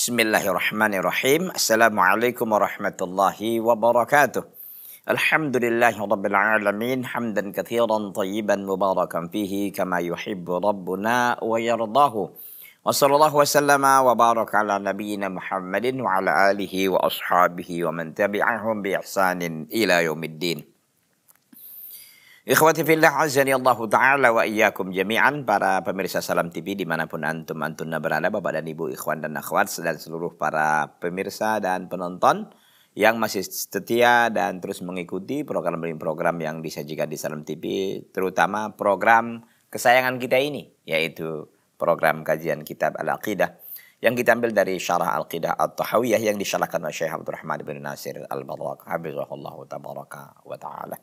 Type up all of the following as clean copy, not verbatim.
Bismillahirrahmanirrahim. Assalamualaikum warahmatullahi wabarakatuh. Alhamdulillahi rabbil alamin. Hamdan katsiran tayyiban mubarakan fihi kama yuhibbu rabbuna wa yardahu. Wa sallallahu wa sallama wa baraka ala nabiyyina Muhammadin wa ala alihi wa ashabihi wa man tabi'ahum bi ihsanin ila yaumiddin. Ikhwati fillah azani Allah Ta'ala wa iyyakum jami'an, para pemirsa Salam TV dimanapun antum-antunna berada, bapak dan ibu, ikhwan dan akhwat, dan seluruh para pemirsa dan penonton yang masih setia dan terus mengikuti program-program yang disajikan di Salam TV, terutama program kesayangan kita ini, yaitu program kajian kitab Al-Aqidah yang kita ambil dari Syarah Al-Aqidah At-Tahawiyah yang disyarahkan oleh Syekh Abdul Rahman bin Nasir Al-Barrak hafizahullahu tabaraka wa ta'ala.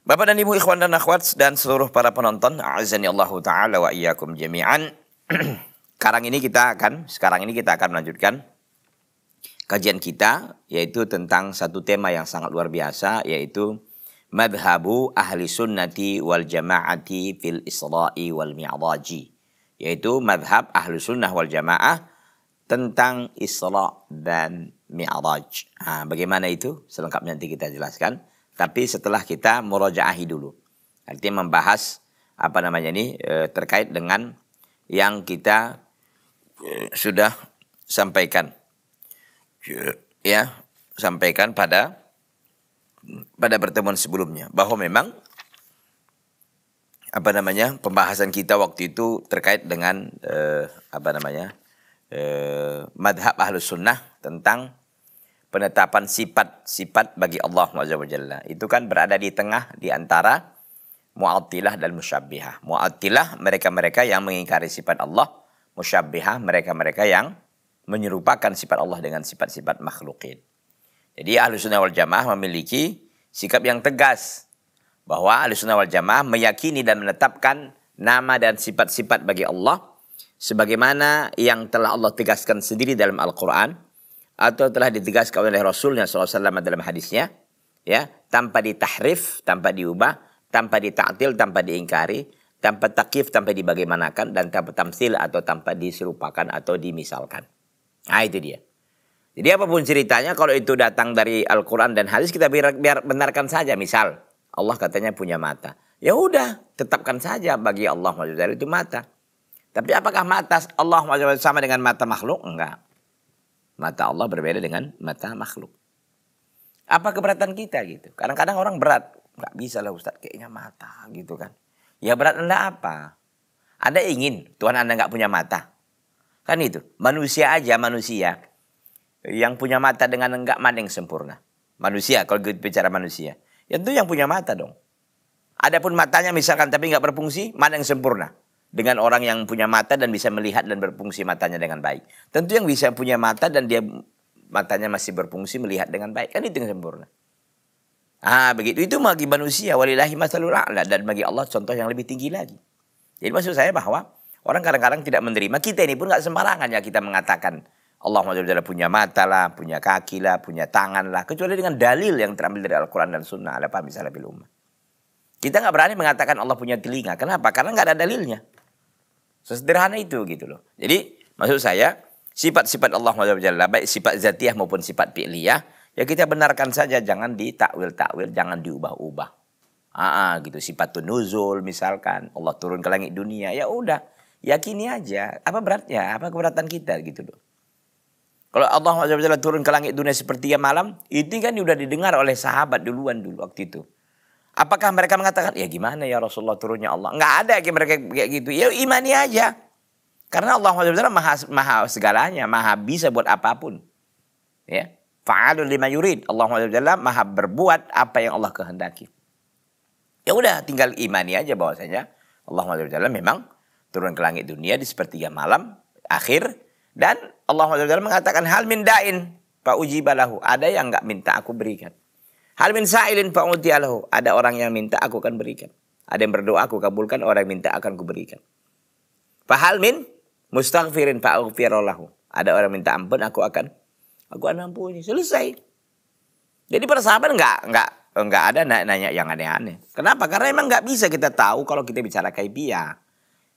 Bapak dan Ibu, ikhwan dan akhwat, dan seluruh para penonton, a'azani Allah Ta'ala wa iyyakum jami'an. Sekarang ini kita akan melanjutkan kajian kita, yaitu tentang satu tema yang sangat luar biasa, yaitu madhabu ahli sunnati wal jama'ati fil isra'i wal mi'raji. Yaitu madhab ahli sunnah wal jamaah tentang Isra dan Mi'raj. Bagaimana itu? Selengkapnya nanti kita jelaskan. Tapi setelah kita muraja'ahi dulu. Artinya membahas terkait dengan yang kita sudah sampaikan. Sampaikan pada pertemuan sebelumnya, bahwa memang pembahasan kita waktu itu terkait dengan madhab ahlus sunnah tentang penetapan sifat-sifat bagi Allah Azza wa Jalla. Itu kan berada di tengah di antara Mu'attilah dan Musyabbihah. Mu'attilah mereka-mereka yang mengingkari sifat Allah, Musyabbihah mereka-mereka yang menyerupakan sifat Allah dengan sifat-sifat makhlukin. Jadi Ahlussunnah wal Jamaah memiliki sikap yang tegas bahwa Ahlussunnah wal Jamaah meyakini dan menetapkan nama dan sifat-sifat bagi Allah sebagaimana yang telah Allah tegaskan sendiri dalam Al-Qur'an atau telah ditegaskan oleh Rasulnya SAW dalam hadisnya, tanpa ditahrif, tanpa diubah, tanpa dita'til, tanpa diingkari, tanpa takyif, tanpa dibagaimanakan, dan tanpa tamsil atau tanpa diserupakan atau dimisalkan. Itu dia. Jadi apapun ceritanya, kalau itu datang dari Al-Quran dan hadis, kita biar benarkan saja. Misal Allah katanya punya mata, ya udah, tetapkan saja bagi Allah itu mata. Tapi apakah mata Allah sama dengan mata makhluk? Enggak. Mata Allah berbeda dengan mata makhluk. Apa keberatan kita gitu? Kadang-kadang orang berat. Nggak bisa lah Ustaz, kayaknya mata gitu kan. Ya berat Anda apa? Anda ingin Tuhan Anda nggak punya mata? Kan itu. Manusia yang punya mata dengan enggak, mana yang sempurna? Manusia, kalau kita bicara manusia. Ya itu yang punya mata dong. Adapun matanya misalkan tapi nggak berfungsi, mana yang sempurna? Dengan orang yang punya mata dan bisa melihat dan berfungsi matanya dengan baik. Tentu yang bisa punya mata dan dia matanya masih berfungsi melihat dengan baik. Kan itu yang sempurna. Begitu. Itu bagi manusia. Walillahi matsalul a'la. Dan bagi Allah contoh yang lebih tinggi lagi. Jadi maksud saya bahwa orang kadang-kadang tidak menerima. Kita ini pun gak sembarangan ya kita mengatakan Allah punya mata lah, punya kaki lah, punya tangan lah. Kecuali dengan dalil yang terambil dari Al-Quran dan Sunnah. Ala pahmi salabil ummah. Kita gak berani mengatakan Allah punya telinga. Kenapa? Karena gak ada dalilnya. Sesederhana itu gitu loh. Jadi maksud saya sifat-sifat Allah Subhanahu, baik sifat zatiyah maupun sifat fi'liyah, ya kita benarkan saja, jangan ditakwil-takwil, jangan diubah-ubah. Gitu, sifatun nuzul misalkan Allah turun ke langit dunia, ya udah, yakini aja. Apa beratnya? Apa keberatan kita gitu loh. Kalau Allah Subhanahu turun ke langit dunia sepertiga malam, itu kan sudah didengar oleh sahabat duluan waktu itu. Apakah mereka mengatakan, ya gimana ya Rasulullah turunnya Allah? Enggak ada mereka kayak gitu. Ya imani aja. Karena Allah maha segalanya, maha bisa buat apapun. Ya, fa'alul lima yurid. Allah maha berbuat apa yang Allah kehendaki. Ya udah, tinggal imani aja bahwasanya Allah memang turun ke langit dunia di sepertiga malam akhir, dan Allah mengatakan hal min da'in fa ujibalahu. Ada yang enggak minta aku berikan. Hal min sa'ilin fa'utiyalahu. Ada orang yang minta aku akan berikan. Ada yang berdoa aku kabulkan, orang yang minta akan kuberikan. Fahal min mustaghfirin fa'aghfirallahu. Ada orang minta ampun, aku akan ampuni. Selesai. Jadi para sahabat enggak ada nanya yang aneh-aneh. Kenapa? Karena memang enggak bisa kita tahu kalau kita bicara kaifiyah.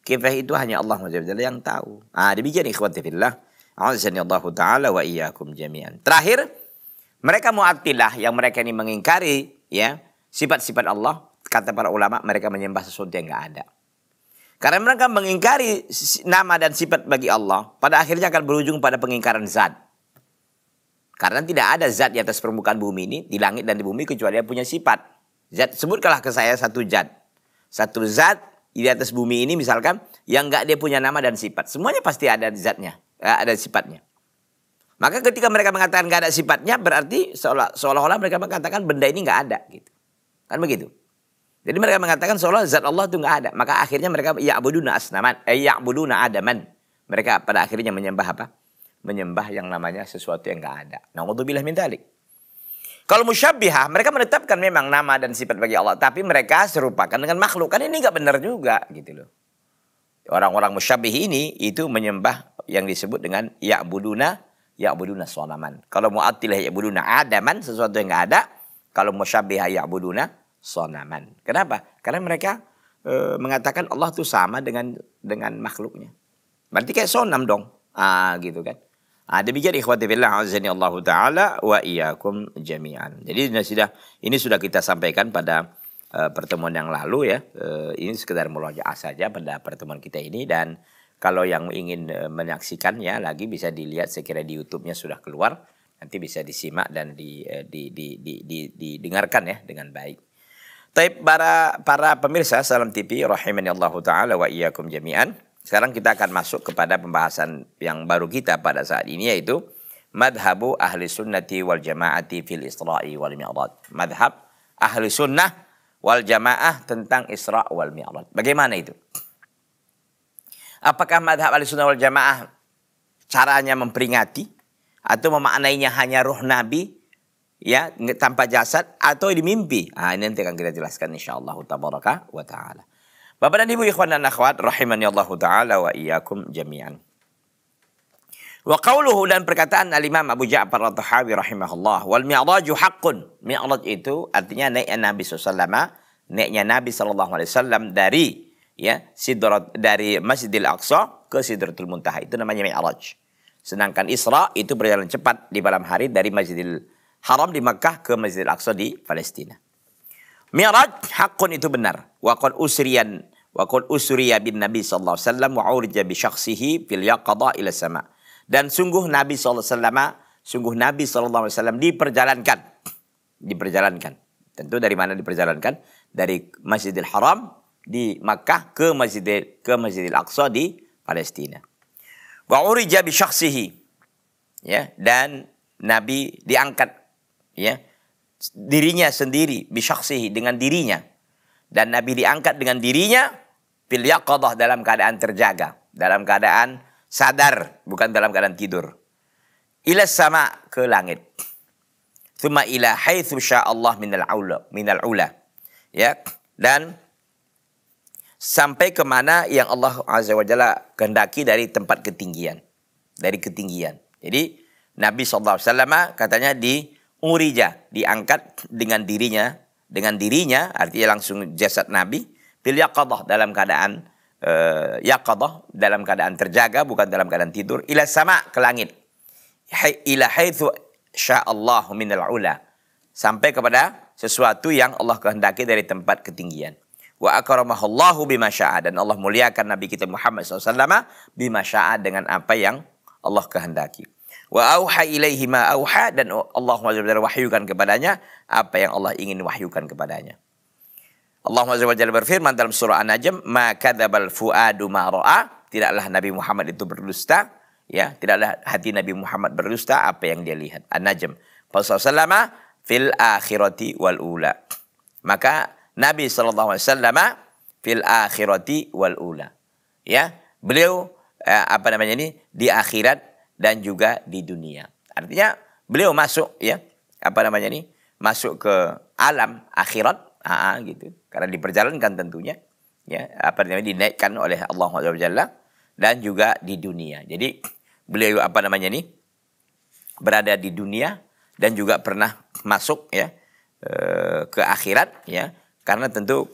Kaifiyah itu hanya Allah Subhanahu yang tahu. Demikian ikhwati fillah, A'azzanillahu ta'ala wa iyyakum jami'an. Terakhir, mereka Mu'attilah yang mereka ini mengingkari ya sifat-sifat Allah, kata para ulama mereka menyembah sesuatu yang enggak ada. Karena mereka mengingkari nama dan sifat bagi Allah, pada akhirnya akan berujung pada pengingkaran zat. Karena tidak ada zat di atas permukaan bumi ini, di langit dan di bumi, kecuali dia punya sifat. Zat, sebutkanlah ke saya satu zat. Satu zat di atas bumi ini misalkan, yang enggak dia punya nama dan sifat. Semuanya pasti ada zatnya, ada sifatnya. Maka ketika mereka mengatakan enggak ada sifatnya, berarti seolah-olah mereka mengatakan benda ini enggak ada. Gitu. Kan begitu. Jadi mereka mengatakan seolah zat Allah itu enggak ada. Maka akhirnya mereka ya'buduna asnaman, ya'buduna adaman. Mereka pada akhirnya menyembah apa? Menyembah yang namanya sesuatu yang enggak ada. Na'udzubillah min dzalik. Kalau musyabbihah, mereka menetapkan memang nama dan sifat bagi Allah, tapi mereka serupakan dengan makhluk. Kan ini enggak benar juga gitu loh. Orang-orang musyabbih ini itu menyembah yang disebut dengan ya'buduna shanaman. Kalau mu'attilah ya'buduna adaman, sesuatu yang enggak ada. Kalau musyabbihah ya'buduna sonaman. Kenapa? Karena mereka mengatakan Allah itu sama dengan makhluknya. Berarti kayak sonam dong. Gitu kan. Demikian ikhwati fillah azani Allah taala wa iyyakum jami'an. Jadi ini sudah kita sampaikan pada pertemuan yang lalu ya. Ini sekedar murojaah saja pada pertemuan kita ini, dan kalau yang ingin menyaksikannya lagi bisa dilihat, saya kira di YouTube-nya sudah keluar. Nanti bisa disimak dan didengarkan ya dengan baik. Taib para pemirsa Salam TV rahimani Allah taala wa iyyakum jami'an. Sekarang kita akan masuk kepada pembahasan yang baru kita pada saat ini, yaitu madhabu ahli sunnati wal jamaati fil Isra'i wal Mi'raj. Madhab ahli sunnah wal jamaah tentang Isra' wal Mi'raj. Bagaimana itu? Apakah madhab ahli sunnah wal jamaah caranya memperingati atau memaknainya hanya ruh Nabi ya tanpa jasad, atau di mimpi? Ini nanti akan kita jelaskan insyaallah tabaraka wa taala. Bapak dan Ibu ikhwan dan akhwat rahimani Allah taala wa iyyakum jami'an. Wa qauluhu, dan perkataan al-Imam Abu Ja'far At-Tahawi rahimahullah, wal mi'raju haqqun. Mi'raj itu artinya naiknya Nabi sallallahu naiknya Nabi sallallahu alaihi wasallam dari dari Masjidil Aqsa ke Sidratul Muntaha, itu namanya mi'raj. Sedangkan Isra itu berjalan cepat di malam hari dari Masjidil Haram di Makkah ke Masjidil Aqsa di Palestina. Mi'raj haqqun, itu benar. Wa qad usriya bin Nabi sallallahu alaihi wasallam wa urija bi syakhsihi fil yaqadha ila sama. Dan sungguh Nabi sallallahu alaihi wasallam diperjalankan. Tentu dari mana diperjalankan? Dari Masjidil Haram di Makkah ke Masjidil Aqsa di Palestina. Wa urija bi syakhsihi, ya, dan Nabi diangkat ya dirinya sendiri, bi syakhsihi, dengan dirinya, dan Nabi diangkat dengan dirinya fil yaqadhah, dalam keadaan terjaga, dalam keadaan sadar, bukan dalam keadaan tidur. Ila sama, ke langit. Tsumma ila haitsu sya'allah minal ula. Ya, dan sampai ke mana yang Allah Azza wa Jalla kehendaki dari tempat ketinggian. Dari ketinggian. Jadi Nabi SAW katanya diangkat dengan dirinya, artinya langsung jasad Nabi, fil yaqadhah, dalam keadaan yaqadhah, dalam keadaan terjaga, bukan dalam keadaan tidur, ila sama, ke langit. Ila haitsu sya'allahu minal ula, sampai kepada sesuatu yang Allah kehendaki dari tempat ketinggian. Wa akramahallahu bima syaa, dan Allah muliakan Nabi kita Muhammad SAW bima syaa, dengan apa yang Allah kehendaki. Wa auha ilaihi ma auha, dan Allah wahyukan kepadanya apa yang Allah ingin wahyukan kepadanya. Allah berfirman dalam surah An-Najm, ma kadzabal fuadu ma ra'a, tidaklah Nabi Muhammad itu berdusta, ya, tidaklah hati Nabi Muhammad berdusta apa yang dia lihat. An-Najm. Rasulullah fil akhirati wal ula. Maka Nabi SAW fil akhirati wal ula. Ya, beliau di akhirat dan juga di dunia. Artinya beliau masuk masuk ke alam akhirat, gitu. Karena diperjalankan tentunya, ya, dinaikkan oleh Allah SWT, dan juga di dunia. Jadi beliau berada di dunia dan juga pernah masuk ke akhirat, ya. Karena tentu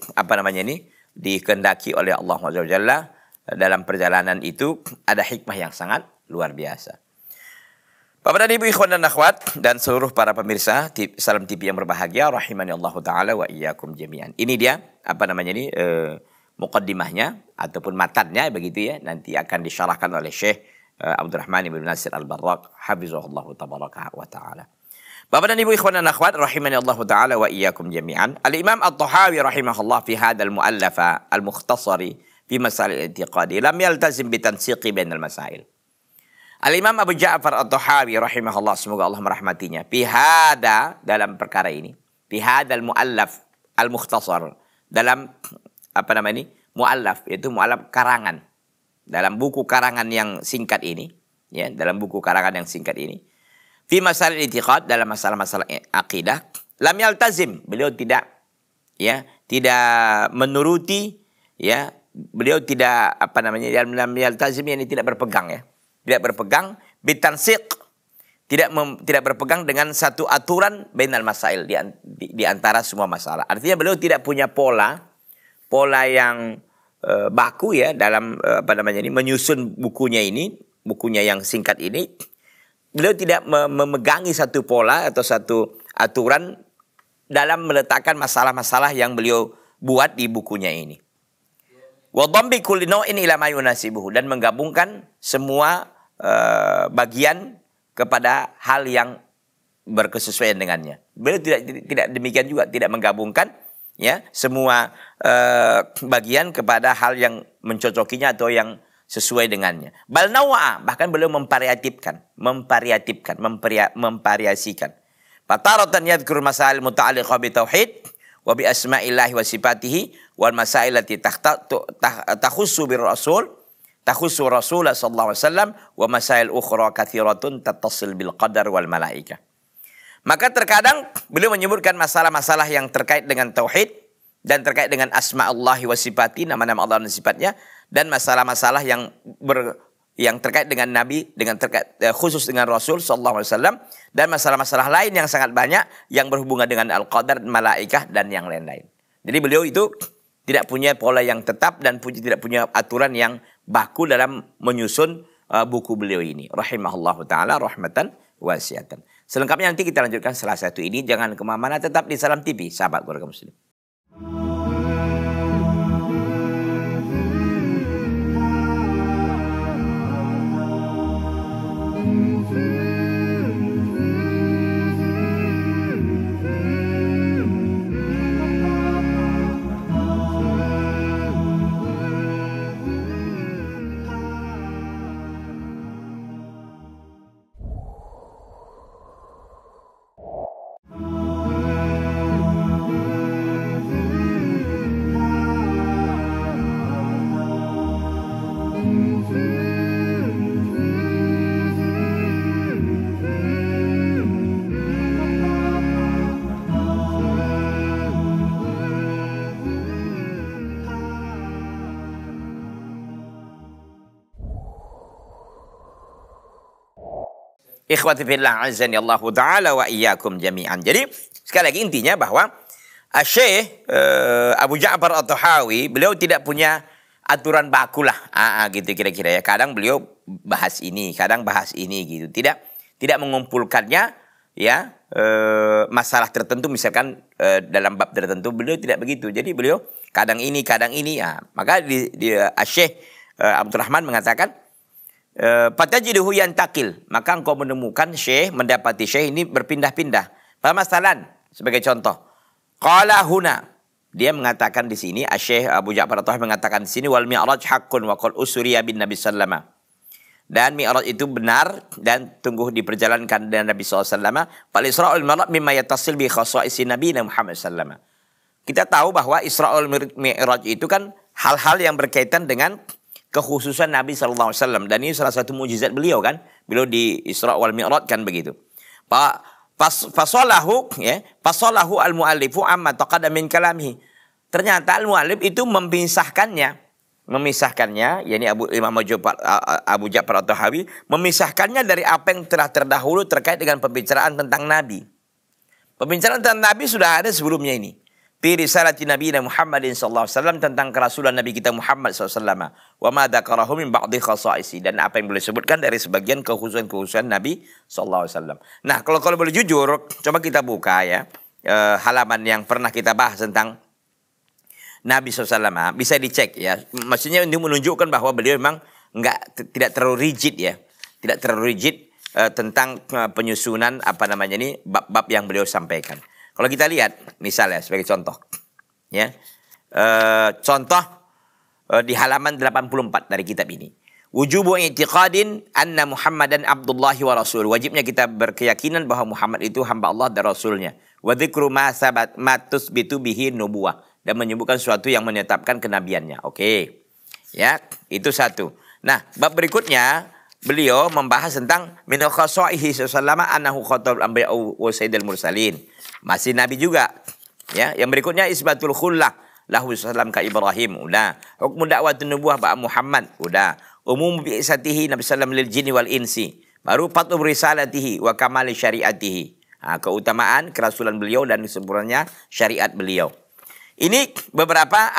dikehendaki oleh Allah SWT, dalam perjalanan itu ada hikmah yang sangat luar biasa. Bapak dan Ibu, ikhwan dan akhwat, dan seluruh para pemirsa Salam TV yang berbahagia, rahimani Allah Ta'ala wa iyyakum jami'an. Ini dia, muqaddimahnya ataupun matannya begitu ya. Nanti akan disyarahkan oleh Syekh Abdurrahman ibn Nasir Al-Barraq, hafizahullah tabaraka wa ta'ala. Bapak dan Ibu, ikhwan dan akhwat, rahimani Allah Ta'ala wa iyyakum jami'an. Al-Imam At-Tahawi rahimahullah fi hadal mu'allafa al-mukhtasari fi masail al-i'tiqadi lam yaltazim bitansiqi bainal masail. Al-Imam Abu Ja'far At-Tahawi rahimahullah, semoga Allah merahmatinya, pihada dalam perkara ini, pihadal mu'allaf al-mukhtasar, dalam mu'allaf, yaitu mu'allaf karangan, dalam buku karangan yang singkat ini, ya, dalam buku karangan yang singkat ini, fi masalah i'tiqad, dalam masalah-masalah akidah, lam yaltazim, beliau tidak menuruti, ya, beliau tidak lam yaltazim, ini tidak berpegang, ya. Tidak berpegang bitansiq, tidak berpegang dengan satu aturan bainal masail, di antara semua masalah. Artinya beliau tidak punya pola yang baku ya dalam menyusun bukunya yang singkat ini. Beliau tidak memegangi satu pola atau satu aturan dalam meletakkan masalah-masalah yang beliau buat di bukunya ini. Wa dhambi kulli naw'in ila ma yunasibuhu, dan menggabungkan semua bagian kepada hal yang berkesesuaian dengannya. Beliau tidak demikian juga, tidak menggabungkan ya semua bagian kepada hal yang mencocokinya atau yang sesuai dengannya. Bal naw'a, bahkan beliau memvariasikan. Fataratan yadhkur masail muta'alliqah bi tauhid wa bi asma'illahi wa sifatihi wal masail allati takhussu bir rasul, takhussu Rasulullah sallallahu alaihi wasallam, wa masail ukhra katsiratun tattasil bil qadar wal malaikah. Maka terkadang beliau menyebutkan masalah-masalah yang terkait dengan tauhid dan terkait dengan asma Allah wa sifati, nama-nama Allah dan sifatnya, dan masalah-masalah yang terkait dengan Nabi, khusus dengan Rasul sallallahu alaihi wasallam, dan masalah-masalah lain yang sangat banyak yang berhubungan dengan al-qadar, malaikah, dan yang lain-lain. Jadi beliau itu tidak punya pola yang tetap dan tidak punya aturan yang baku dalam menyusun buku beliau ini. Rahimahullahu ta'ala rahmatan wasiatan. Selengkapnya nanti kita lanjutkan setelah satu ini. Jangan kemana-mana, tetap di Salam TV, sahabat keluarga muslim. Ikhwati fillah azani Allah ta'ala wa iyyakum jami'an. Jadi sekali lagi intinya bahwa Syekh Abu Ja'far At-Tahawi, beliau tidak punya aturan baku lah. Gitu kira-kira ya. Kadang beliau bahas ini, kadang bahas ini gitu. Tidak mengumpulkannya ya, masalah tertentu misalkan dalam bab tertentu, beliau tidak begitu. Jadi beliau kadang ini ya. Maka Syekh Abdurrahman mengatakan, fatajiduhu yantakil, maka engkau mendapati syekh ini berpindah-pindah. Pamasalan, sebagai contoh, qala huna, dia mengatakan di sini, Syekh Abu Ja'far At-Tahawi mengatakan di sini, wal mi'raj haqqun wa qad usriya bin Nabi sallama, dan mi'raj itu benar dan tunggu diperjalankan dengan Nabi SAW. Fal Isra'ul mi'raj mimma yattasil bi khasa'isi Nabi Muhammad sallama. Kita tahu bahwa Isra'ul mi'raj itu kan hal-hal yang berkaitan dengan kekhususan Nabi SAW, dan ini salah satu mujizat beliau kan, beliau di Isra wal Mi'raj kan begitu. Fasalahu al-mu'allifu amma taqaddama min kalamihi. Ternyata al-mu'allif itu memisahkannya, yakni Imam Abu Ja'far At-Tahawi memisahkannya dari apa yang telah terdahulu terkait dengan pembicaraan tentang Nabi. Pembicaraan tentang Nabi sudah ada sebelumnya ini. fi risalati nabiyina Muhammadin sallallahu alaihi wasallam, tentang kerasulan Nabi kita Muhammad sallallahu alaihi wasallam, wa ma dzakarahu min ba'dhi khasaisi, dan apa yang boleh sebutkan dari sebagian kekhususan Nabi sallallahu alaihi wasallam. Nah, kalau boleh jujur, coba kita buka ya halaman yang pernah kita bahas tentang Nabi SAW, bisa dicek ya. Maksudnya untuk menunjukkan bahwa beliau memang tidak terlalu rigid ya, tidak terlalu rigid tentang penyusunan bab-bab yang beliau sampaikan. Kalau kita lihat misalnya sebagai contoh ya, di halaman 84 dari kitab ini, wujubu i'tiqadin anna Muhammadan Abdullahi wa Rasul, wajibnya kita berkeyakinan bahwa Muhammad itu hamba Allah dan Rasulnya, wa dzikru ma tusbitu bihi nubuwah, dan menyebutkan sesuatu yang menetapkan kenabiannya. Oke. Ya, itu satu. Nah, bab berikutnya beliau membahas tentang min khasaihi sallallahu annahu khatabul anbiya wa sayyidul mursalin. Masih Nabi juga. Ya, yang berikutnya isbatul khullah lahu sallam ka Ibrahim. Udah. Hukmu dakwatun nubuwah ba Muhammad. Udah. Umum bi'isatihi Nabi sallam lil jinni wal insi. Baru fatu risalatihi wa kamali syariatihi. Keutamaan kerasulan beliau dan sempurnanya syariat beliau. Ini beberapa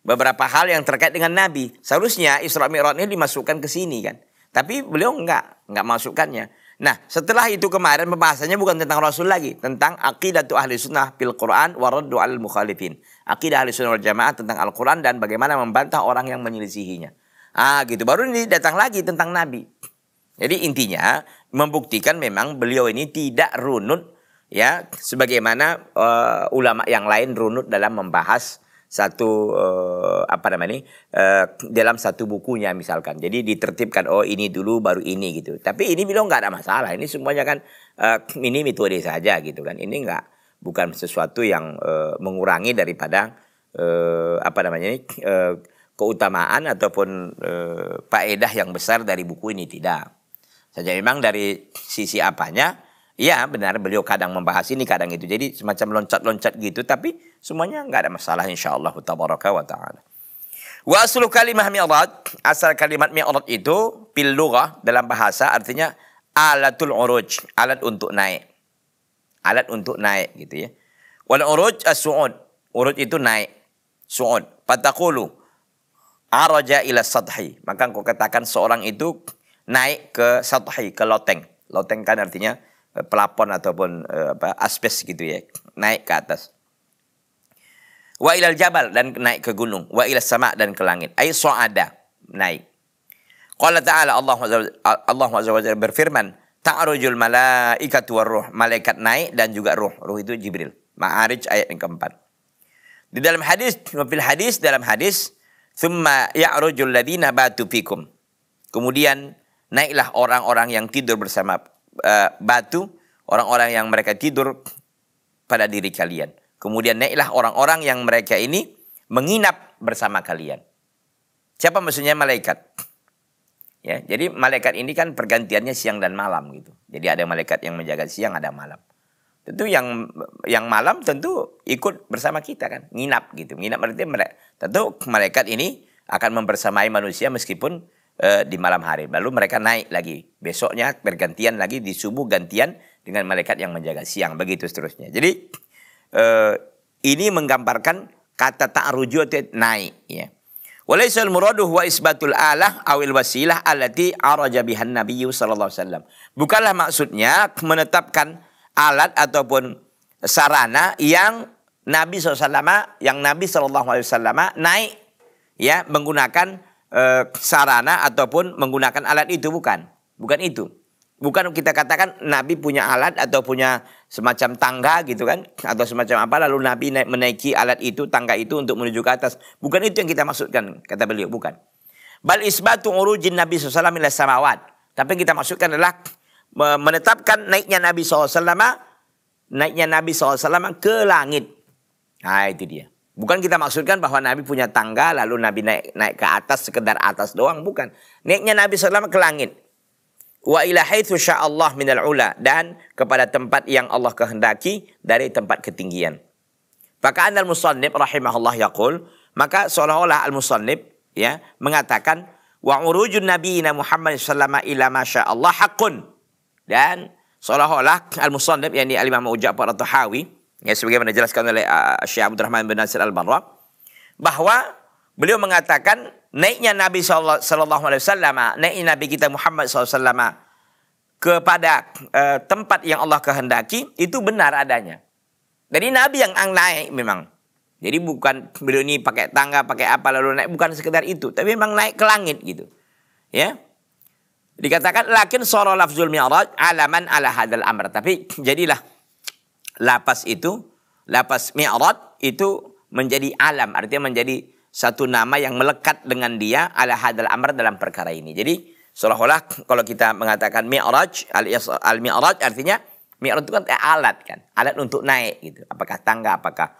beberapa hal yang terkait dengan Nabi. Seharusnya Isra Mi'raj ini dimasukkan ke sini kan. Tapi beliau enggak masukkannya. Nah, setelah itu kemarin pembahasannya bukan tentang Rasul lagi, tentang aqidatu ahli sunnah fil Quran wa raddu al mukhalifin. Aqidah ahli sunnah wal jamaah tentang Al-Quran dan bagaimana membantah orang yang menyelisihinya. Gitu. Baru ini datang lagi tentang Nabi. Jadi intinya membuktikan memang beliau ini tidak runut ya, sebagaimana ulama yang lain runut dalam membahas satu dalam satu bukunya misalkan. Jadi ditertibkan, oh ini dulu baru ini gitu. Tapi ini beliau nggak ada masalah. Ini semuanya kan ini metode saja gitu kan. Ini bukan sesuatu yang mengurangi daripada keutamaan ataupun faedah yang besar dari buku ini, tidak. Saja memang dari sisi apanya, ya benar beliau kadang membahas ini kadang itu. Jadi semacam loncat-loncat gitu, tapi semuanya nggak ada masalah insyaallah tabaraka wa taala. Wa aslu kalimah mi'raj, asal kalimat mi'raj itu fil lughah dalam bahasa artinya alatul uruj, alat untuk naik. Alat untuk naik gitu ya. Wal uruj as-su'ud, uruj itu naik. Su'ud, fataqulu araja ila sadhi, maka engkau katakan seorang itu naik ke sadhi, ke loteng. Loteng kan artinya pelapon ataupun aspes gitu ya, naik ke atas. Wa ilal jabal, dan naik ke gunung. Wa ilas sama, dan ke langit. Ay so'ada, naik. Qala ta'ala, Allah azza wa jalla berfirman, ta'arujul malaikatu war ruh, malaikat naik dan juga ruh. Ruh itu Jibril. Ma'arij ayat yang keempat. Di dalam hadis, dalam hadis, thumma ya'rujul ladina batu fikum. Kemudian naiklah orang-orang yang tidur bersama batu, orang-orang yang mereka tidur pada diri kalian. Kemudian naiklah orang-orang yang mereka ini menginap bersama kalian. Siapa maksudnya? Malaikat. Ya, jadi malaikat ini kan pergantiannya siang dan malam gitu. Jadi ada malaikat yang menjaga siang, ada malam. Tentu yang malam tentu ikut bersama kita kan, nginap gitu. Nginap berarti tentu malaikat ini akan membersamai manusia meskipun di malam hari. Lalu mereka naik lagi. Besoknya bergantian lagi, di subuh gantian dengan malaikat yang menjaga siang. Begitu seterusnya. Jadi ini menggambarkan kata ta'ruju itu naik. Ya. Walaisal muraduh wa isbatul alah awil wasilah allati araja bihan nabiyyu sallallahu alaihi wasallam. Bukanlah maksudnya menetapkan alat ataupun sarana yang Nabi SAW, naik ya menggunakan sarana ataupun menggunakan alat itu, bukan itu. Bukan kita katakan Nabi punya alat atau punya semacam tangga gitu kan, atau semacam apa lalu Nabi menaiki alat itu, tangga itu untuk menuju ke atas. Bukan itu yang kita maksudkan, kata beliau, bukan. Bal isbatu urujin Nabi SAW ila samawat. Tapi yang kita maksudkan adalah menetapkan naiknya Nabi SAW ke langit. Nah itu dia. Bukan kita maksudkan bahwa Nabi punya tangga lalu Nabi naik ke atas, sekedar atas doang, bukan. Naiknya Nabi SAW ke langit. Wa ila haitsu sya'allah minal ula, dan kepada tempat yang Allah kehendaki dari tempat ketinggian. Maka al-musannif rahimahullah yaqul, maka seolah-olah al-musannif ya mengatakan wa urujun nabiyina Muhammad sallallahu alaihi wasallam ila ma sya'allah haqqun. Dan seolah-olah al-musannif yakni al-Imam Abu Ja'far at-Tahawi Ya, sebagaimana dijelaskan oleh Syekh Abdurrahman bin Nasir Al-Barra, bahwa beliau mengatakan naiknya Nabi sallallahu alaihi wasallam, naiknya Nabi kita Muhammad sallallahu alaihi wasallam kepada tempat yang Allah kehendaki itu benar adanya. Jadi Nabi yang naik memang. Jadi bukan beliau ini pakai tangga, pakai apa lalu naik, bukan sekedar itu, tapi memang naik ke langit gitu. Ya. Dikatakan lakin sara lafzul mi'raj alaman ala hadzal amr. Tapi jadilah lapas mi'raj itu menjadi alam, artinya menjadi satu nama yang melekat dengan dia ala hadzal amr dalam perkara ini. Jadi seolah-olah kalau kita mengatakan mi'raj, al-mi'raj artinya mi'raj itu kan alat kan, alat untuk naik gitu. Apakah tangga, apakah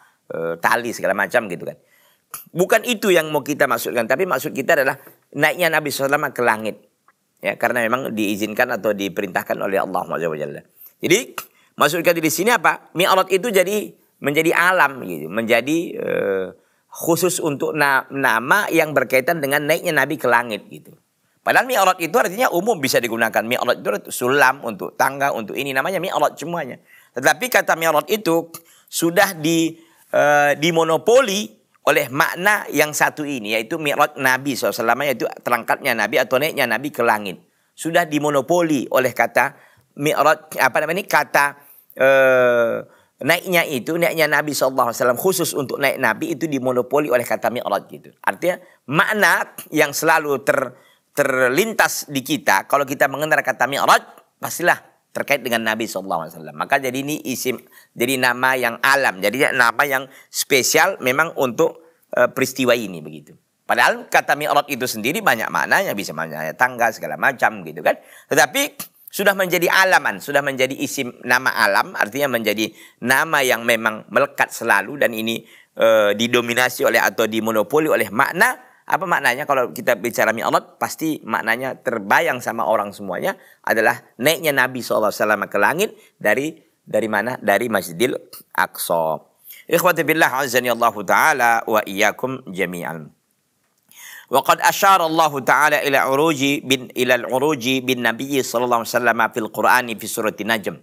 tali segala macam gitu kan. Bukan itu yang mau kita maksudkan, tapi maksud kita adalah naiknya Nabi SAW ke langit. Ya, karena memang diizinkan atau diperintahkan oleh Allah SWT. Jadi maksudkan di sini apa? Mi'raj itu jadi menjadi alam gitu, menjadi khusus untuk nama yang berkaitan dengan naiknya Nabi ke langit gitu. Padahal mi'raj itu artinya umum bisa digunakan. Mi'raj itu sulam, untuk tangga, untuk ini namanya mi'raj semuanya. Tetapi kata mi'raj itu sudah dimonopoli oleh makna yang satu ini, yaitu mi'raj Nabi SAW, yaitu terangkatnya Nabi atau naiknya Nabi ke langit. Sudah dimonopoli oleh kata mi'raj, kata naiknya Nabi SAW khusus untuk naik Nabi itu dimonopoli oleh kata mi'raj gitu. Artinya makna yang selalu terlintas di kita kalau kita mengenal kata mi'raj pastilah terkait dengan Nabi SAW. Maka jadi ini jadi nama yang alam, jadi nama yang spesial memang untuk peristiwa ini begitu. Padahal kata mi'raj itu sendiri banyak maknanya, bisa maknanya tangga segala macam gitu kan. Tetapi sudah menjadi alaman, sudah menjadi isim nama alam, artinya menjadi nama yang memang melekat selalu dan ini didominasi oleh atau dimonopoli oleh makna. Apa maknanya kalau kita bicara mi'raj? Pasti maknanya terbayang sama orang semuanya adalah naiknya Nabi SAW ke langit dari mana? Dari Masjidil Aqsa. Ikhwati billah azani Allah Ta'ala wa iyyakum jami'an. Wa qad asyara Allah Ta'ala ila al-uruji bin Nabi sallallahu alaihi wasallam fil Qur'an fi surah Najm.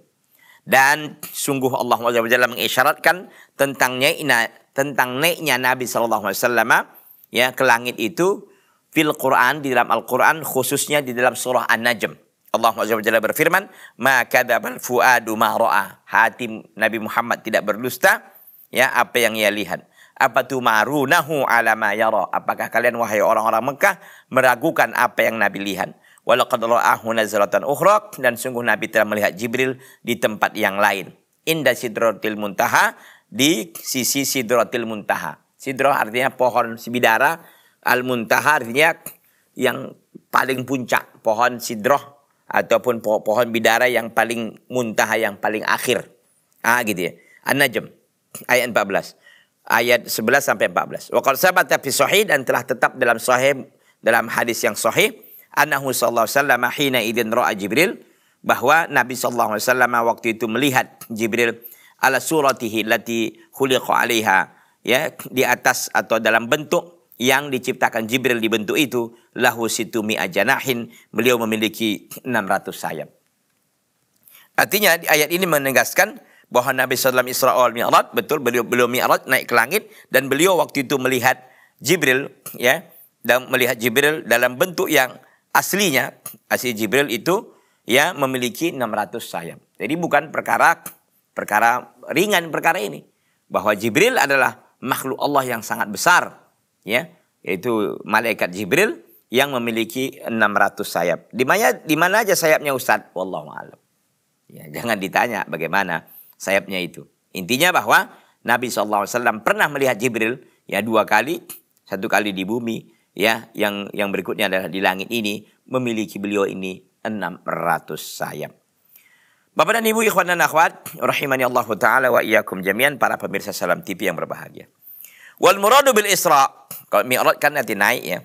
Dan sungguh Allah SWT mengisyaratkan tentang naiknya Nabi sallallahu alaihi wasallam ya ke langit itu fil Quran, di dalam Al-Quran, khususnya di dalam surah An-Najm. Allah SWT berfirman, ma kadzabal fuadu ma ra'a. Hati Nabi Muhammad tidak berdusta ya apa yang ia lihat. Apa tumarunahu ala ma yara. Apakah kalian wahai orang-orang Mekah meragukan apa yang Nabi lihat? Walaqad ra'ahu nazlatan ukhra, dan sungguh Nabi telah melihat Jibril di tempat yang lain. Inda sidratil muntaha, di sisi sidratil muntaha. Sidrah artinya pohon bidara, al-muntaha artinya yang paling puncak, pohon sidrah ataupun pohon bidara yang paling muntaha, yang paling akhir. Gitu ya. An-Najm ayat 14. Ayat 11 sampai 14. Wa qad sabata fi sahih, dan telah tetap dalam sahih, dalam hadis yang sahih, annahu sallallahu alaihi wasallam hina idzin ra'a Jibril, bahwa Nabi sallallahu alaihi wasallam waktu itu melihat Jibril ala suratihi allati khuliqa 'alaiha, ya, di atas atau dalam bentuk yang diciptakan Jibril, di bentuk itu lahu situmi ajanahin, beliau memiliki 600 sayap. Artinya di ayat ini menegaskan bahwa Nabi SAW Isra wal Mi'raj, betul beliau Mi'raj naik ke langit, dan beliau waktu itu melihat Jibril, ya, dan melihat Jibril dalam bentuk yang aslinya. Asli Jibril itu ya memiliki 600 sayap. Jadi bukan perkara ringan perkara ini, bahwa Jibril adalah makhluk Allah yang sangat besar, ya, yaitu malaikat Jibril yang memiliki 600 sayap. Di mana aja sayapnya Ustaz? Wallahu a'lam. Ya, jangan ditanya bagaimana sayapnya itu. Intinya bahwa Nabi SAW pernah melihat Jibril ya 2 kali, 1 kali di bumi, ya, yang berikutnya adalah di langit ini, memiliki beliau ini 600 sayap. Bapak dan Ibu, ikhwan dan akhwat rahimani Allah Ta'ala wa iyyakum jami'an, para pemirsa Salam TV yang berbahagia. Wal muradu bil Isra, kalau mi'raj kan nanti naik ya.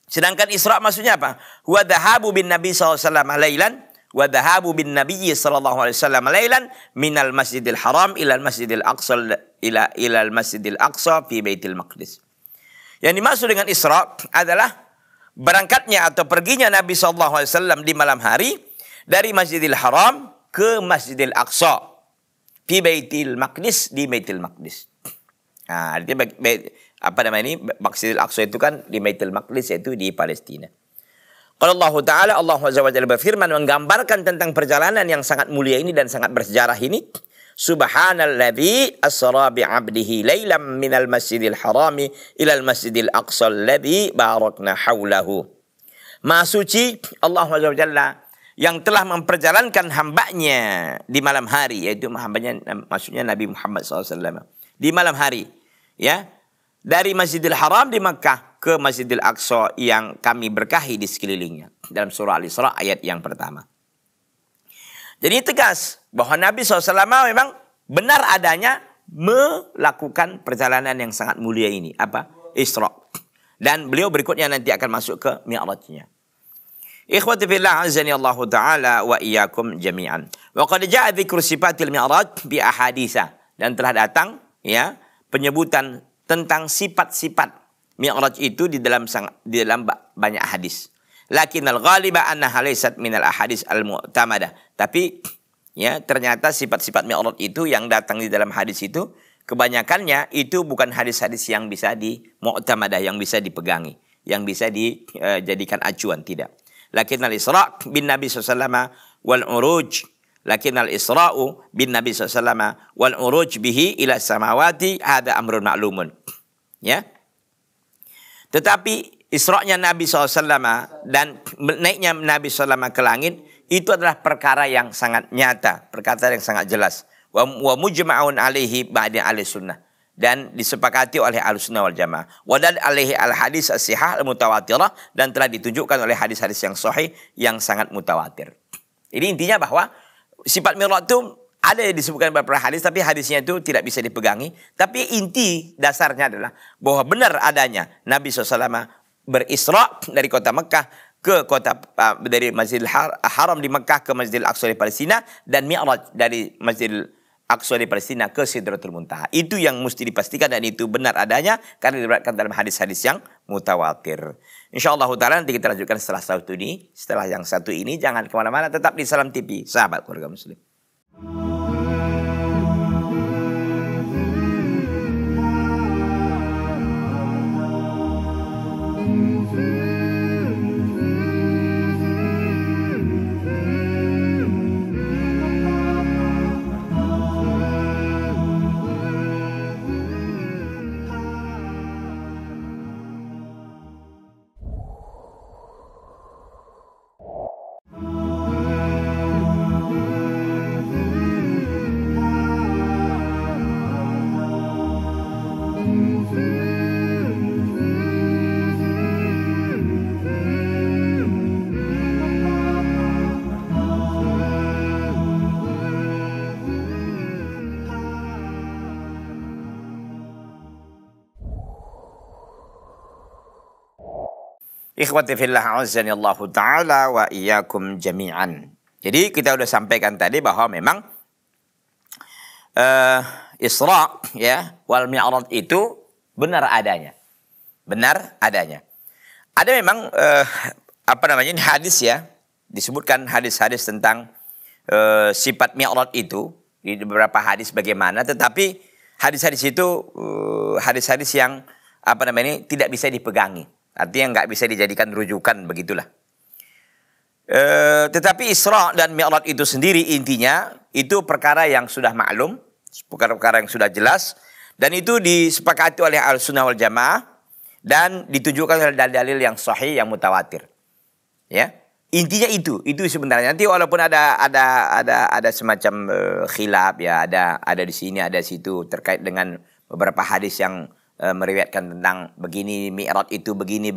Sedangkan Isra maksudnya apa? Wa dhahabu bin Nabi SAW lailan, wa dhahabu bin Nabi sallallahu alaihi wasallam lailan minal Masjidil Haram ila Masjidil Aqsa ila Masjidil Aqsa fi Baitul Maqdis. Yang dimaksud dengan Isra adalah berangkatnya atau perginya Nabi sallallahu alaihi wasallam di malam hari dari Masjidil Haram ke Masjidil Aqsa. fi Baitil Maqdis, di Baitul Maqdis. Nah, artinya apa namanya ini, Masjidil Aqsa itu kan di Baitul Maqdis, yaitu di Palestina. Kalau Allah Ta'ala, Allah Azza wa Jalla berfirman menggambarkan tentang perjalanan yang sangat mulia ini dan sangat bersejarah ini. Subhanalladzi asra bi'abdihi lailam minal masjidil harami ilal masjidil aqsa alladzi barakna haulahu. Maha suci Allah Azza wa Jalla yang telah memperjalankan hambanya di malam hari, yaitu hambanya maksudnya Nabi Muhammad SAW. Di malam hari, ya, dari Masjidil Haram di Makkah ke Masjidil Aqsa yang kami berkahi di sekelilingnya. Dalam surah Al-Isra ayat yang pertama. Jadi tegas bahwa Nabi SAW memang benar adanya melakukan perjalanan yang sangat mulia ini. Apa? Isra. Dan beliau berikutnya nanti akan masuk ke Mi'rajnya. Ikhwati fillah azani Allah Ta'ala wa iyyakum jami'an. Wa qad ja'a dzikru sifatil mi'raj bi ahaditsa. Dan telah datang, ya, penyebutan tentang sifat-sifat Mi'raj itu di dalam banyak hadis. Lakinnal ghaliba annaha laysat minal ahadits al-mu'tamadah. Tapi ya, ternyata sifat-sifat Mi'raj itu yang datang di dalam hadis itu kebanyakannya itu bukan hadis-hadis yang bisa di-mu'tamadah, yang bisa dipegangi, yang bisa dijadikan acuan, tidak. Lakinnal Isra' bin Nabi sallallahu wal uruj. Lakinnal Isra'u bin Nabi sallallahu wal uruj bihi ila samawati hadza amrun ma'lumun. Ya. Tetapi Isra'nya Nabi SAW dan naiknya Nabi SAW ke langit itu adalah perkara yang sangat nyata, perkara yang sangat jelas. Wa mujma'un alaihi ba'da ahli sunnah, dan disepakati oleh ahli sunnah wal jamaah. Wa dal alaihi al hadis as-sihah al mutawatirah, dan telah ditunjukkan oleh hadis-hadis yang sahih yang sangat mutawatir. Jadi intinya bahwa sifat Mi'raj itu ada yang disebutkan beberapa hadis, tapi hadisnya itu tidak bisa dipegangi. Tapi inti dasarnya adalah bahwa benar adanya Nabi SAW berisra dari kota Mekah ke kota dari Masjidil Haram di Mekah ke Masjidil Aqsa di Palestina, dan Mi'raj dari Masjidil Aqsa di Palestina ke Sidratul Muntaha. Itu yang mesti dipastikan dan itu benar adanya karena diriwayatkan dalam hadis-hadis yang mutawatir. Insyaallah ta'ala nanti kita lanjutkan setelah yang satu ini. Jangan kemana-mana, tetap di Salam TV, sahabat keluarga muslim. Ikhwati fillah azani Allah Ta'ala wa iyyakum jami'an. Jadi kita sudah sampaikan tadi bahwa memang Isra, ya, wal Mi'raj itu benar adanya. Benar adanya. Ada memang ini hadis, ya, disebutkan hadis-hadis tentang sifat Mi'raj itu di beberapa hadis bagaimana, tetapi hadis-hadis itu hadis-hadis yang tidak bisa dipegangi. Artinya nggak bisa dijadikan rujukan, begitulah. Tetapi Isra dan Mi'raj itu sendiri intinya itu perkara yang sudah maklum, perkara yang sudah jelas, dan itu disepakati oleh Ahlussunnah wal Jamaah dan ditunjukkan oleh dalil-dalil yang sahih yang mutawatir. Ya, intinya itu sebenarnya. Nanti walaupun ada semacam khilaf, ya, ada di sini, ada di situ terkait dengan beberapa hadis yang meriwayatkan tentang begini, Mi'raj itu begini.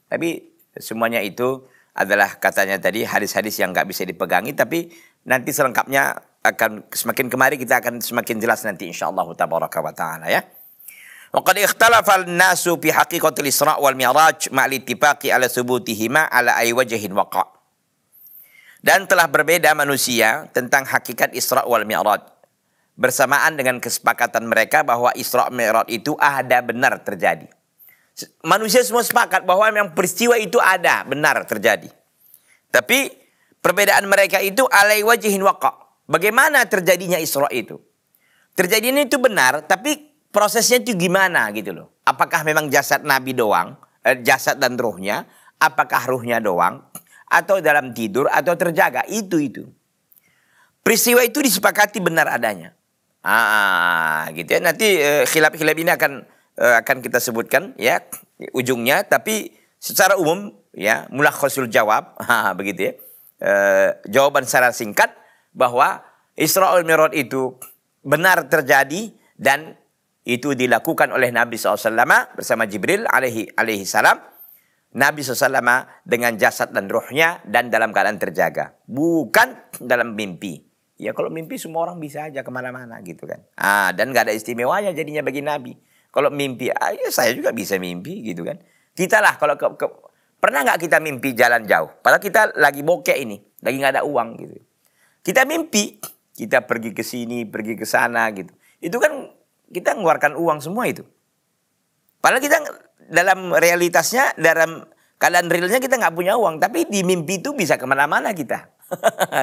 Tapi semuanya itu adalah katanya tadi hadis-hadis yang nggak bisa dipegangi. Tapi nanti selengkapnya akan semakin kemari kita akan semakin jelas nanti insyaallah tabaraka wa ta'ala, ya. Wa qad ikhtalafa an-nasu fi haqiqatil Isra' wal Mi'raj ma'al ittifaqi ala thubutihima ala ay wajhin waqa'. Dan telah berbeda manusia tentang hakikat Isra' wal Mi'raj bersamaan dengan kesepakatan mereka bahwa Isra' Mi'raj itu ada, benar terjadi. Manusia semua sepakat bahwa memang peristiwa itu ada, benar terjadi. Tapi perbedaan mereka itu alai wajhin waqa', bagaimana terjadinya Isra itu. Terjadinya itu benar, tapi prosesnya itu gimana gitu loh. Apakah memang jasad Nabi doang, jasad dan ruhnya, apakah ruhnya doang, atau dalam tidur, atau terjaga, itu. Peristiwa itu disepakati benar adanya. Gitu ya. Nanti khilaf-khilaf ini akan kita sebutkan ya ujungnya, tapi secara umum ya mulakhasul jawab, begitu ya. Jawaban secara singkat bahwa Isra wal Mi'raj itu benar terjadi dan itu dilakukan oleh Nabi SAW bersama Jibril alaihi salam. Nabi SAW dengan jasad dan ruhnya dan dalam keadaan terjaga, bukan dalam mimpi. Ya kalau mimpi semua orang bisa aja kemana-mana gitu kan. Dan gak ada istimewanya jadinya bagi Nabi. Kalau mimpi, ya saya juga bisa mimpi gitu kan. Kita lah kalau pernah nggak kita mimpi jalan jauh? Padahal kita lagi bokeh ini, lagi nggak ada uang gitu. Kita mimpi, kita pergi ke sini, pergi ke sana gitu. Itu kan kita mengeluarkan uang semua itu. Padahal kita dalam realitasnya, dalam keadaan realnya kita nggak punya uang, tapi di mimpi itu bisa kemana-mana kita.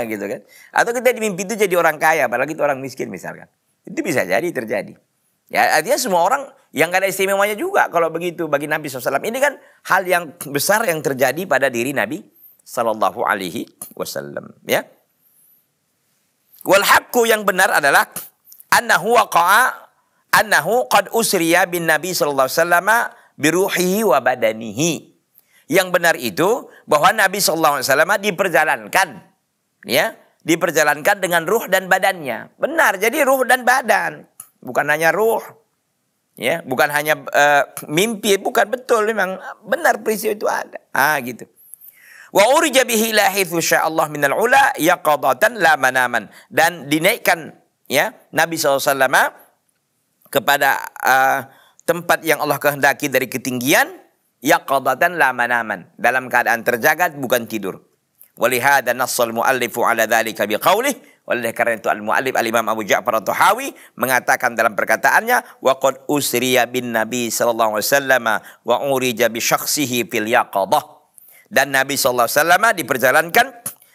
Gitu kan. Atau kita di mimpi itu jadi orang kaya, padahal kita orang miskin misalkan. Itu bisa jadi terjadi. Ya, artinya semua orang yang gak ada istimewanya juga kalau begitu bagi Nabi SAW. Ini kan hal yang besar yang terjadi pada diri Nabi Sallallahu Alaihi Wasallam. Ya. Wal haqqu yang benar adalah annahu qad usriya bin Nabi Sallallahu Alaihi Wasallam biruhihi wa badanihi. Yang benar itu bahwa Nabi Sallallahu Alaihi Wasallam diperjalankan, ya, diperjalankan dengan ruh dan badannya. Benar, jadi ruh dan badan. Bukan hanya ruh, ya, bukan hanya mimpi, bukan, betul, memang benar peristiwa itu ada. Gitu. Wa urija bihi ila haitsu sya'allah minal ula yaqadatan la manaman, dan dinaikkan ya Nabi SAW kepada tempat yang Allah kehendaki dari ketinggian, yaqadatan la manaman, dalam keadaan terjaga bukan tidur. Walihada nassal muallifu ala dzalika biqaulih. Oleh karena itu al-mu'allif al-Imam Abu Ja'far at-Tahawi mengatakan dalam perkataannya, wa qad usriya bin Nabi sallallahu alaihi wasallam wa urija bi syakhsihi fil yaqadah. Dan Nabi sallallahu alaihi wasallam diperjalankan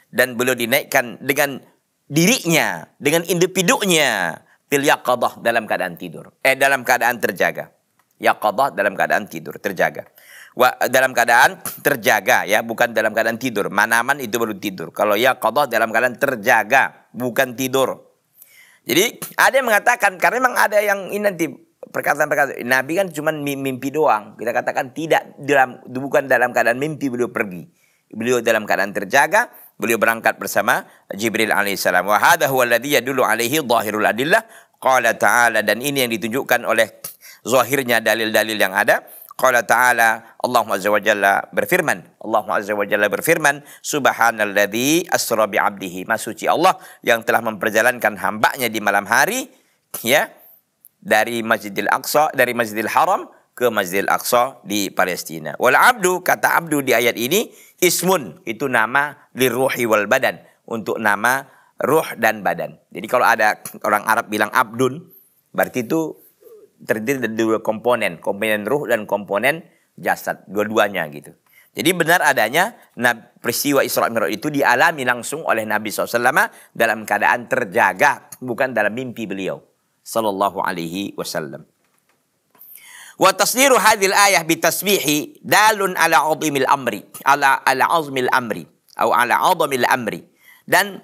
dan beliau dinaikkan dengan dirinya, dengan individunya fil yaqadah, dalam keadaan tidur. Dalam keadaan terjaga. Yaqadah dalam keadaan tidur, terjaga. Dalam keadaan terjaga ya, bukan dalam keadaan tidur. Manaman itu baru tidur. Kalau yaqadah dalam keadaan terjaga, bukan tidur. Jadi ada yang mengatakan, karena memang ada yang ini nanti perkataan-perkataan Nabi kan cuma mimpi doang. Kita katakan tidak, bukan dalam keadaan mimpi beliau pergi. Beliau dalam keadaan terjaga, beliau berangkat bersama Jibril alaihissalam. Wa hadha huwa alladhi yadullu alaihi dhahirul adillah. Qala ta'ala, dan ini yang ditunjukkan oleh zahirnya dalil-dalil yang ada. Qala ta'ala, Allah Azza wa Jalla berfirman. Allah Azza wa Jalla berfirman, subhanalladzi asra bi 'abdihi. Maha suci Allah yang telah memperjalankan hambanya di malam hari, ya, dari Masjidil Aqsa, dari Masjidil Haram ke Masjidil Aqsa di Palestina. Wal 'abdu, kata abdu di ayat ini, ismun, itu nama liruhi wal badan, untuk nama ruh dan badan. Jadi kalau ada orang Arab bilang abdun, berarti itu terdiri dari dua komponen ruh dan komponen jasad, dua-duanya gitu. Jadi benar adanya peristiwa Isra Mi'raj itu dialami langsung oleh Nabi SAW dalam keadaan terjaga, bukan dalam mimpi beliau sallallahu alaihi wasallam. Wa tasdiru hadhil ayah bitasbihi dalun ala 'azmil amri, ala azmil amri atau ala 'azmil amri. Dan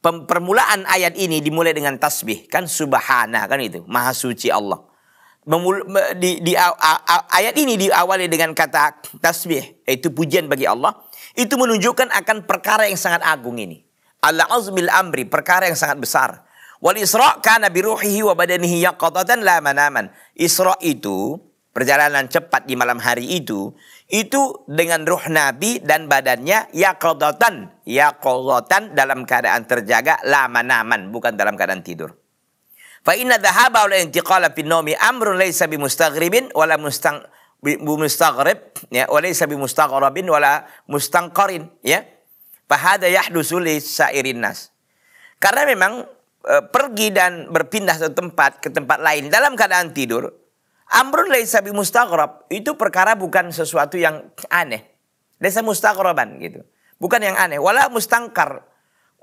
permulaan ayat ini dimulai dengan tasbih, kan subhana, kan itu maha suci Allah. Ayat ini diawali dengan kata tasbih, yaitu pujian bagi Allah. Itu menunjukkan akan perkara yang sangat agung ini. Ala azmil amri, perkara yang sangat besar. Wal Isra kana bi ruhihi wa badanihi yaqadatan la manaman. Isra itu perjalanan cepat di malam hari itu dengan ruh Nabi dan badannya yaqadatan dalam keadaan terjaga, la manaman, bukan dalam keadaan tidur. Fa inna dhahaba wal intiqala fi an-nawmi amrun laysa bimustaghribin wala mustaghrib, ya, wa laysa bimustaghrabin wala mustanqarin, ya. Fa hadha yahdusu li sa'irin nas. Karena memang pergi dan berpindah ke tempat lain dalam keadaan tidur, amrun laisa bimustaghrab, itu perkara bukan sesuatu yang aneh. Laisa mustaghraban gitu. Bukan yang aneh. Wala mustangkar.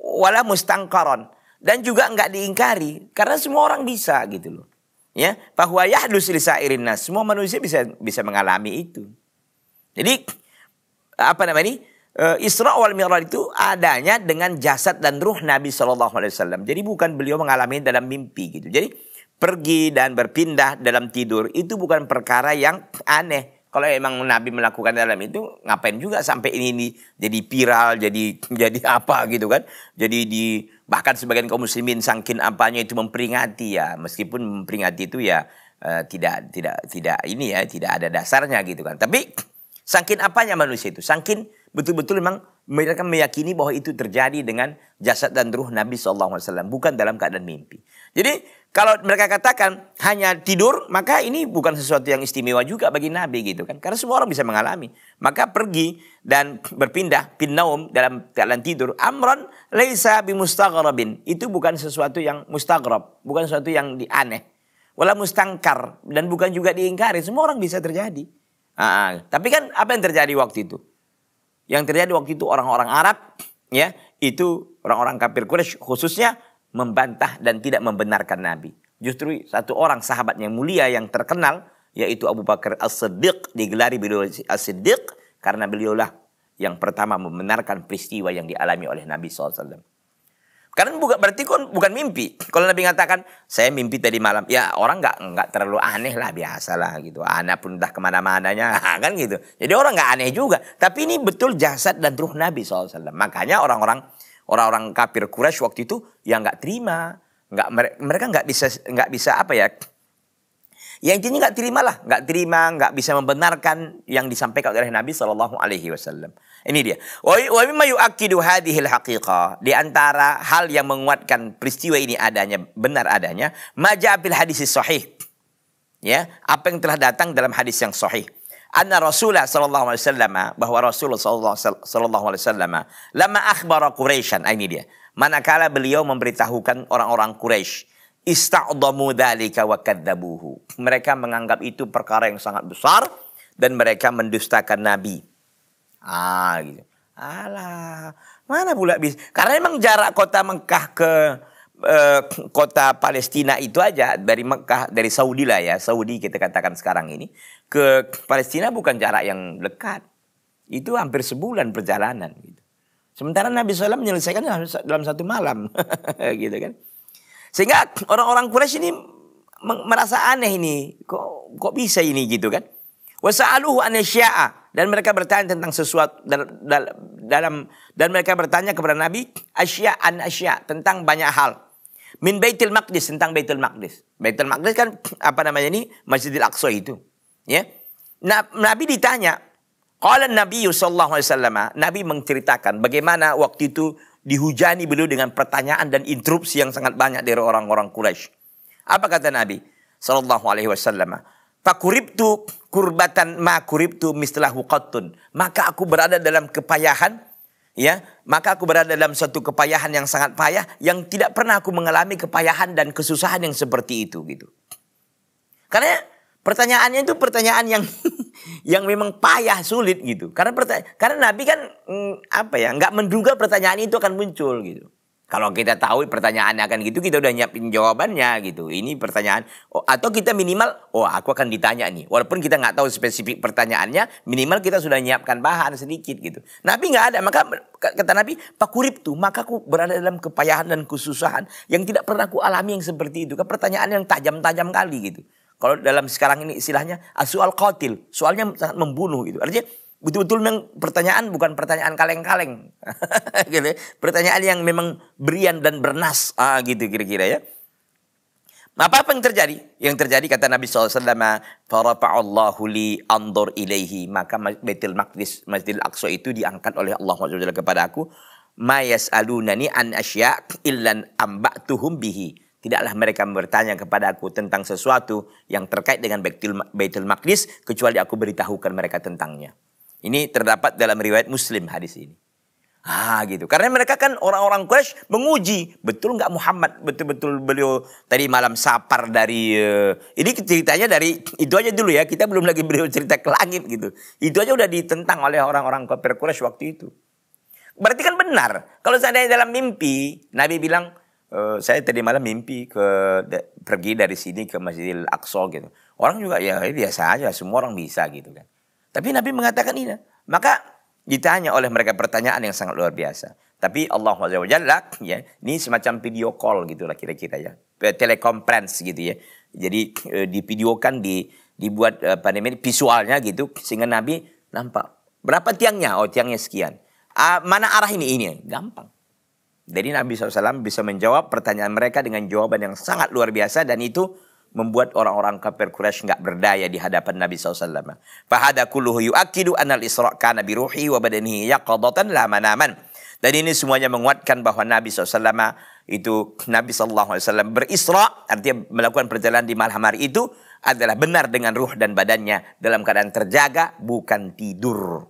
wala mustangkaron, dan juga enggak diingkari karena semua orang bisa gitu loh. Ya, bahwa yahdus lisairin nas, semua manusia bisa mengalami itu. Jadi apa namanya ini? Isra wal Mi'raj itu adanya dengan jasad dan ruh Nabi SAW. Jadi bukan beliau mengalami dalam mimpi gitu. Jadi pergi dan berpindah dalam tidur itu bukan perkara yang aneh. Kalau emang Nabi melakukan dalam itu, ngapain juga sampai ini jadi viral, jadi apa gitu kan? Jadi bahkan sebagian kaum muslimin saking apanya itu memperingati ya, meskipun memperingati itu ya tidak ini ya, tidak ada dasarnya gitu kan. Tapi saking apanya manusia itu, saking betul-betul memang mereka meyakini bahwa itu terjadi dengan jasad dan ruh Nabi SAW, bukan dalam keadaan mimpi. Jadi kalau mereka katakan hanya tidur, maka ini bukan sesuatu yang istimewa juga bagi Nabi gitu kan. Karena semua orang bisa mengalami. Maka pergi dan berpindah pinnaum dalam keadaan tidur, amran laisa bimustaghrabin. Itu bukan sesuatu yang mustaghrab, bukan sesuatu yang aneh. Wala mustangkar, dan bukan juga diingkari. Semua orang bisa terjadi. Tapi kan apa yang terjadi waktu itu? Yang terjadi waktu itu orang-orang Arab, ya, itu orang-orang kafir Quraisy khususnya membantah dan tidak membenarkan Nabi. Justru satu orang sahabat yang mulia yang terkenal, yaitu Abu Bakar As-Siddiq, digelari beliau As-Siddiq karena beliaulah yang pertama membenarkan peristiwa yang dialami oleh Nabi SAW. Karena berarti bukan mimpi. Kalau Nabi mengatakan saya mimpi tadi malam, ya orang nggak terlalu aneh lah, biasa lah gitu. Anak pun udah kemana-mananya kan gitu. Jadi orang nggak aneh juga. Tapi ini betul jasad dan ruh Nabi SAW. Makanya orang-orang kafir Quraisy waktu itu yang nggak terima, mereka nggak bisa apa ya? Yang intinya nggak bisa membenarkan yang disampaikan oleh Nabi SAW. Ini dia. Wa mimma yu'akkidu hadhil haqiqah. Di antara hal yang menguatkan peristiwa ini benar adanya, maja bil hadis sahih. Ya, apa yang telah datang dalam hadis yang sahih. Anna Rasulullah sallallahu alaihi wasallam, bahwa Rasulullah sallallahu alaihi wasallam lama akhbara Quraisyan, ini dia. Manakala beliau memberitahukan orang-orang Quraisy, ista'dhamu dzalika wa kadzabuhu. Mereka menganggap itu perkara yang sangat besar dan mereka mendustakan Nabi. Gitu. Alah, mana pula bisa? Karena memang jarak kota Mekah ke kota Palestina itu aja dari Mekah, dari Saudi lah ya, Saudi kita katakan sekarang ini, ke Palestina bukan jarak yang dekat. Itu hampir sebulan perjalanan gitu. Sementara Nabi SAW menyelesaikan dalam satu malam. Gitu kan. Sehingga orang-orang Quraisy ini merasa aneh ini. Kok bisa ini gitu kan. Wasa'aluhu an asya'a, dan mereka bertanya tentang sesuatu dan mereka bertanya kepada Nabi asya' tentang banyak hal. Min Baitul Maqdis, tentang Baitul Maqdis. Baitul Maqdis kan apa namanya ini? Masjidil Aqsa itu. Ya. Nabi ditanya, qala Nabi sallallahu alaihi wasallam, Nabi menceritakan bagaimana waktu itu dihujani beliau dengan pertanyaan dan interupsi yang sangat banyak dari orang-orang Quraisy. Apa kata Nabi sallallahu alaihi wasallam? Fakuribtu kurbatan ma kuribtu mislahu qattun. Maka aku berada dalam kepayahan, ya, maka aku berada dalam satu kepayahan yang sangat payah yang tidak pernah aku mengalami kepayahan dan kesusahan yang seperti itu gitu. Karena pertanyaannya itu pertanyaan yang yang memang payah, sulit gitu. Karena Nabi kan nggak menduga pertanyaan itu akan muncul gitu. Kalau kita tahu pertanyaannya akan gitu, kita udah nyiapin jawabannya gitu. Ini pertanyaan, atau kita minimal, aku akan ditanya nih. Walaupun kita nggak tahu spesifik pertanyaannya, minimal kita sudah nyiapkan bahan sedikit gitu. Nabi nggak ada, maka kata Nabi, pakuribtu, maka aku berada dalam kepayahan dan kesusahan yang tidak pernah aku alami yang seperti itu. Pertanyaan yang tajam-tajam kali gitu. Kalau dalam sekarang ini istilahnya asual qatil, soalnya sangat membunuh gitu. Artinya betul-betul memang pertanyaan bukan pertanyaan kaleng-kaleng. Gitu. Pertanyaan yang memang berian dan bernas. Gitu kira-kira ya. Apa yang terjadi? Yang terjadi kata Nabi SAW, farafa'allahu li andur ilaihi. Maka Baitul Maqdis, Masjidil Aqsa itu diangkat oleh Allah SWT kepada aku. Ma yas'alunani an asya' illan amba'tuhum bihi. Tidaklah mereka bertanya kepada aku tentang sesuatu yang terkait dengan Baitul Maqdis, kecuali aku beritahukan mereka tentangnya. Ini terdapat dalam riwayat Muslim hadis ini. Gitu. Karena mereka kan orang-orang Quraisy menguji, betul nggak Muhammad betul-betul beliau tadi malam sapar dari ini ceritanya dari itu aja dulu ya, kita belum lagi beliau cerita ke langit gitu. Itu aja udah ditentang oleh orang-orang kafir Quraisy waktu itu. Berarti kan benar benar. Kalau seandainya dalam mimpi, Nabi bilang, saya tadi malam mimpi pergi dari sini ke Masjidil Aqsa gitu. Orang juga ya biasa aja, semua orang bisa gitu kan. Tapi Nabi mengatakan ini. Maka ditanya oleh mereka pertanyaan yang sangat luar biasa. Tapi Allah SWT ya, ini semacam video call gitu lah kira-kira ya. Teleconference gitu ya. Jadi divideokan, dibuat visualnya gitu sehingga Nabi nampak. Berapa tiangnya? Oh, tiangnya sekian. Mana arah ini? Gampang. Jadi Nabi SAW bisa menjawab pertanyaan mereka dengan jawaban yang sangat luar biasa. Dan itu membuat orang-orang kafir Quraisy nggak berdaya di hadapan Nabi SAW. Fahada kulluhu yu'akkidu anal isra' kana bi ruhi wa badanihi yaqadatan la manaman. Dan ini semuanya menguatkan bahwa Nabi SAW itu, Nabi SAW berisra', artinya melakukan perjalanan di malam hari itu adalah benar dengan ruh dan badannya dalam keadaan terjaga, bukan tidur.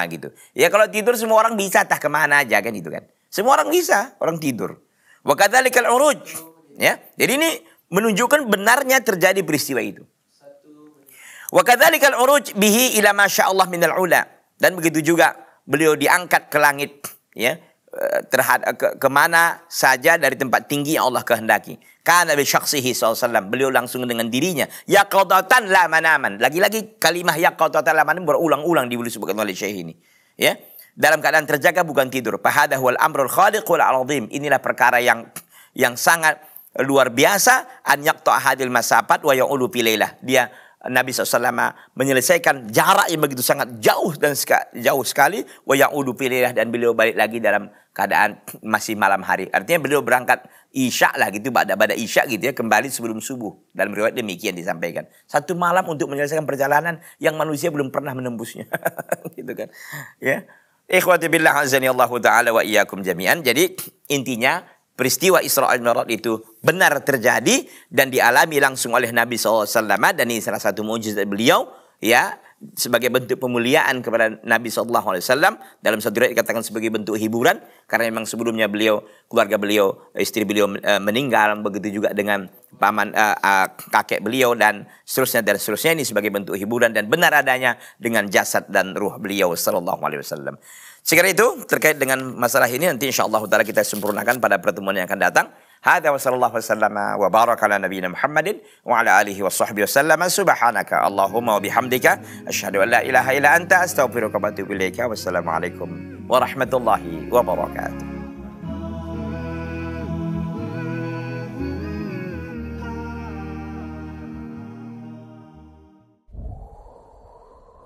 Gitu. Ya kalau tidur semua orang bisa, tah kemana aja kan itu kan. Semua orang bisa, orang tidur. Wa kadzalikal uruj. Ya. Jadi ini menunjukkan benarnya terjadi peristiwa itu. Wa kadzalikal uruj bihi ila ma sya'allah minal ula. Dan begitu juga beliau diangkat ke langit ya, terhadap kemana saja dari tempat tinggi yang Allah kehendaki. Kana bi syakhsihi sallallahu, beliau langsung dengan dirinya. Yaqadatan la manaman. Lagi-lagi kalimah yaqadatan la manaman berulang-ulang disebutkan oleh Syekh ini. Ya. Dalam keadaan terjaga bukan tidur. Fahada huwal amrul khaliq wal azim. Inilah perkara yang sangat luar biasa. An yaqta hadil masafat wa ya'ulu filailah. Dia Nabi SAW menyelesaikan jarak yang begitu sangat jauh dan jauh sekali. Wa ya'ulu filailah, dan beliau balik lagi dalam keadaan masih malam hari. Artinya beliau berangkat Isya lah gitu, pada Isya gitu ya, kembali sebelum subuh. Dalam riwayat demikian disampaikan. Satu malam untuk menyelesaikan perjalanan yang manusia belum pernah menembusnya. Gitu kan. Ya. Ikhwati billah azani Allah taala wa iyyakum jami'an. Jadi intinya peristiwa Isra wal Mi'raj itu benar terjadi dan dialami langsung oleh Nabi SAW, dan ini salah satu mukjizat beliau ya, sebagai bentuk pemuliaan kepada Nabi SAW. Dalam satu riwayat dikatakan sebagai bentuk hiburan, karena memang sebelumnya keluarga beliau, istri beliau meninggal, begitu juga dengan paman kakek beliau dan seterusnya. Ini sebagai bentuk hiburan dan benar adanya dengan jasad dan ruh beliau SAW. Sekira itu terkait dengan masalah ini, nanti insyaallah taala kita sempurnakan pada pertemuan yang akan datang. Hadza wa sallallahu wasallama wa baraka ala nabiyyina Muhammadin wa ala alihi wa sahbihi wasallama. Subhanaka Allahumma wa bihamdika asyhadu an la ilaha illa anta astaghfiruka wa atubu ilaika. Wassalamualaikum warahmatullahi wabarakatuh.